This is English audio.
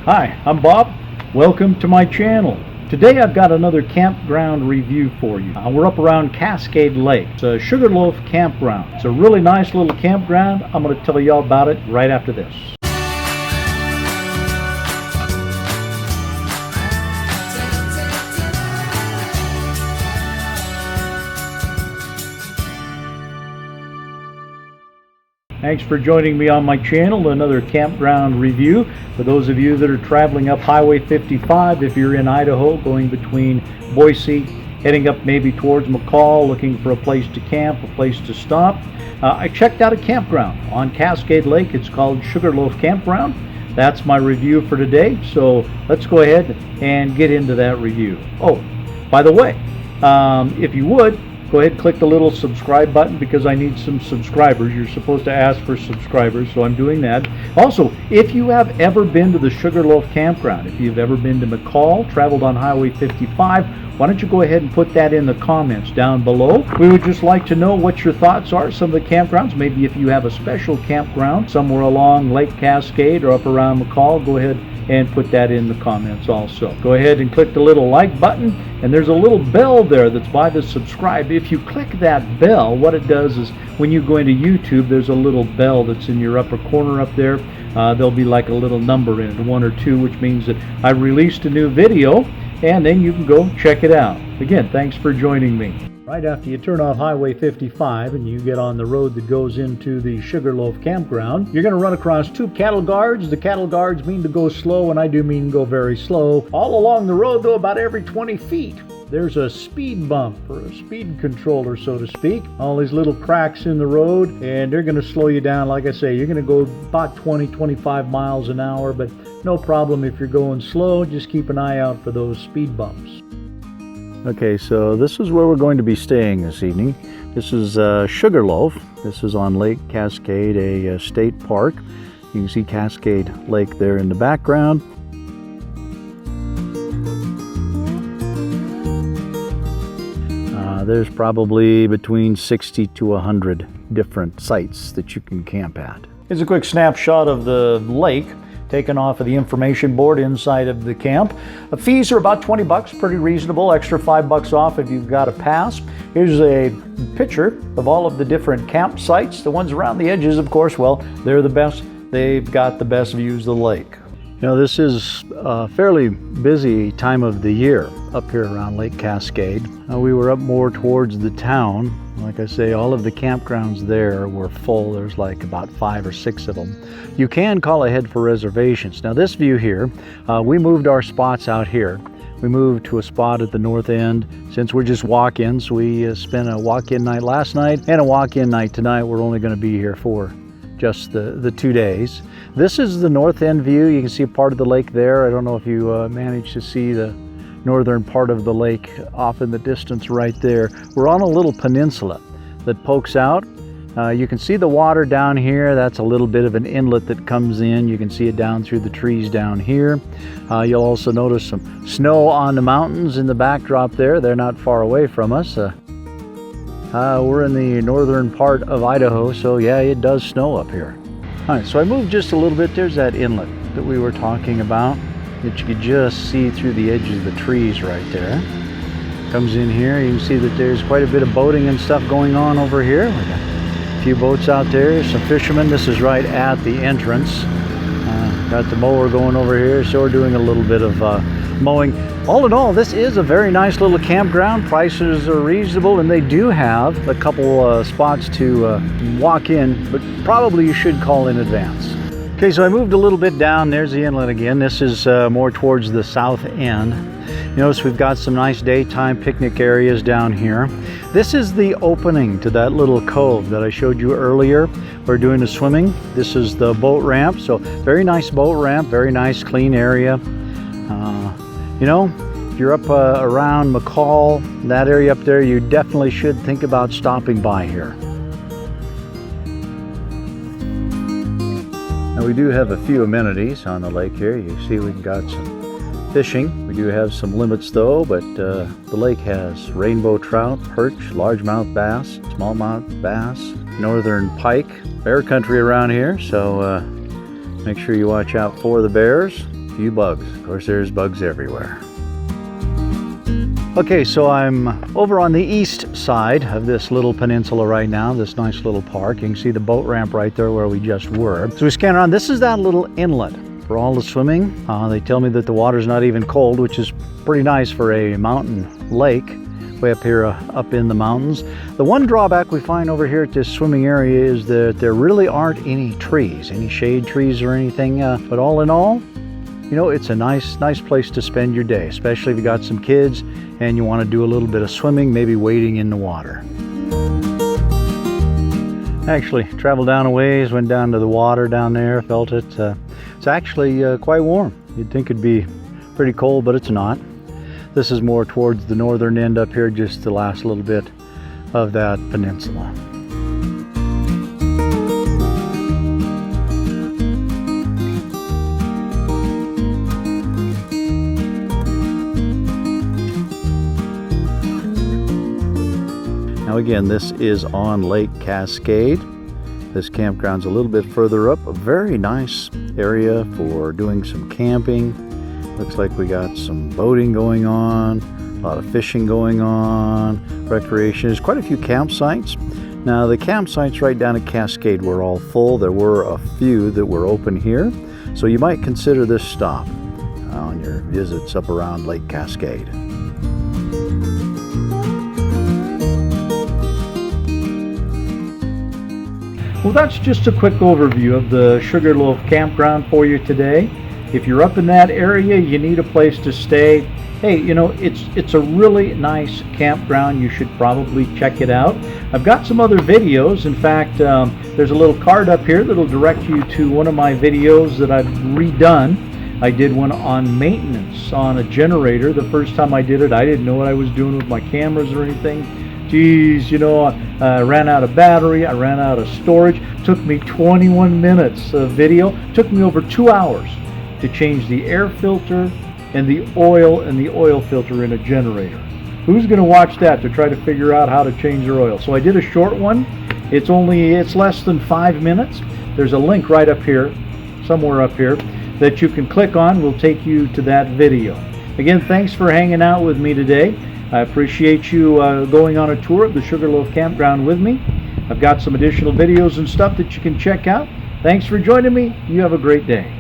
Hi, I'm Bob. Welcome to my channel. Today I've got another campground review for you. We're up around Cascade Lake. It's a Sugarloaf Campground. It's a really nice little campground. I'm going to tell you all about it right after this. Thanks for joining me on my channel, another campground review. For those of you that are traveling up Highway 55, if you're in Idaho, going between Boise, heading up maybe towards McCall, looking for a place to camp, a place to stop, I checked out a campground on Cascade Lake. It's called Sugarloaf Campground. That's my review for today, so let's go ahead and get into that review. Oh, by the way, if you would, go ahead and click the little subscribe button because I need some subscribers. You're supposed to ask for subscribers, so I'm doing that. Also, if you have ever been to the Sugarloaf Campground, if you've ever been to McCall, traveled on Highway 55, why don't you go ahead and put that in the comments down below. We would just like to know what your thoughts are, some of the campgrounds. Maybe if you have a special campground somewhere along Lake Cascade or up around McCall, go ahead and put that in the comments also. Go ahead and click the little like button, and there's a little bell there that's by the subscribe. If you click that bell, what it does is when you go into YouTube, there's a little bell that's in your upper corner up there. There'll be like a little number in it, 1 or 2, which means that I released a new video, and then you can go check it out. Again, thanks for joining me. Right after you turn off Highway 55 and you get on the road that goes into the Sugarloaf Campground, you're going to run across 2 cattle guards. The cattle guards mean to go slow, and I do mean go very slow. All along the road, though, about every 20 feet, there's a speed bump or a speed controller, so to speak. All these little cracks in the road, and they're going to slow you down. Like I say, you're going to go about 20-25 miles an hour, but no problem if you're going slow. Just keep an eye out for those speed bumps. Okay, so this is where we're going to be staying this evening. This is Sugarloaf. This is on Lake Cascade, a state park. You can see Cascade Lake there in the background. There's probably between 60 to 100 different sites that you can camp at. Here's a quick snapshot of the lake taken off of the information board inside of the camp. Fees are about 20 bucks, pretty reasonable, extra 5 bucks off if you've got a pass. Here's a picture of all of the different campsites. The ones around the edges, of course, well, they're the best. They've got the best views of the lake. You know, this is a fairly busy time of the year up here around Lake Cascade. We were up more towards the town. Like I say, all of the campgrounds there were full. There's like about 5 or 6 of them. You can call ahead for reservations. Now this view here, we moved our spots out here. We moved to a spot at the north end. Since we're just walk-ins, we spent a walk-in night last night and a walk-in night tonight. We're only going to be here for just the 2 days. This is the north end view. You can see a part of the lake there. I don't know if you managed to see the northern part of the lake off in the distance right there. We're on a little peninsula that pokes out. You can see the water down here. That's a little bit of an inlet that comes in. You can see it down through the trees down here. You'll also notice some snow on the mountains in the backdrop there. They're not far away from us. We're in the northern part of Idaho, so yeah, it does snow up here. All right, so I moved just a little bit. There's that inlet that we were talking about that you could just see through the edges of the trees right there. Comes in here. You can see that there's quite a bit of boating and stuff going on over here. We got a few boats out there, some fishermen. This is right at the entrance. Got the mower going over here, so we're doing a little bit of mowing. All in all, this is a very nice little campground. Prices are reasonable, and they do have a couple spots to walk in, but probably you should call in advance. Okay, so I moved a little bit down. There's the inlet again. This is more towards the south end. You notice we've got some nice daytime picnic areas down here. This is the opening to that little cove that I showed you earlier. We're doing the swimming. This is the boat ramp. So very nice boat ramp, very nice clean area. You know, if you're up around McCall, that area up there, you definitely should think about stopping by here. Now we do have a few amenities on the lake here. You see we've got some fishing. We do have some limits though, but the lake has rainbow trout, perch, largemouth bass, smallmouth bass, northern pike, bear country around here, so make sure you watch out for the bears. A few bugs. Of course, there's bugs everywhere. Okay, so I'm over on the east side of this little peninsula right now, this nice little park. You can see the boat ramp right there where we just were. So we scan around. This is that little inlet for all the swimming. They tell me that the water's not even cold, which is pretty nice for a mountain lake way up here up in the mountains. The one drawback we find over here at this swimming area is that there really aren't any trees, any shade trees or anything, but all in all, you know, it's a nice place to spend your day, especially if you got some kids and you want to do a little bit of swimming, maybe wading in the water. Actually, traveled down a ways, went down to the water down there, felt it. It's actually quite warm. You'd think it'd be pretty cold, but it's not. This is more towards the northern end up here, just the last little bit of that peninsula. Now again, this is on Lake Cascade. This campground's a little bit further up. A very nice area for doing some camping. Looks like we got some boating going on, a lot of fishing going on, recreation. There's quite a few campsites. Now the campsites right down at Cascade were all full. There were a few that were open here. So you might consider this stop on your visits up around Lake Cascade. Well, that's just a quick overview of the Sugarloaf Campground for you today. If you're up in that area, you need a place to stay. Hey, you know, it's a really nice campground. You should probably check it out. I've got some other videos. In fact, there's a little card up here that'll direct you to one of my videos that I've redone. I did one on maintenance on a generator. The first time I did it, I didn't know what I was doing with my cameras or anything. Geez, you know, I ran out of battery, I ran out of storage. Took me 21 minutes of video. Took me over 2 hours to change the air filter and the oil filter in a generator. Who's going to watch that to try to figure out how to change your oil? So I did a short one. It's less than 5 minutes. There's a link right up here, somewhere up here, that you can click on. Will take you to that video. Again, thanks for hanging out with me today. I appreciate you going on a tour of the Sugarloaf Campground with me. I've got some additional videos and stuff that you can check out. Thanks for joining me. You have a great day.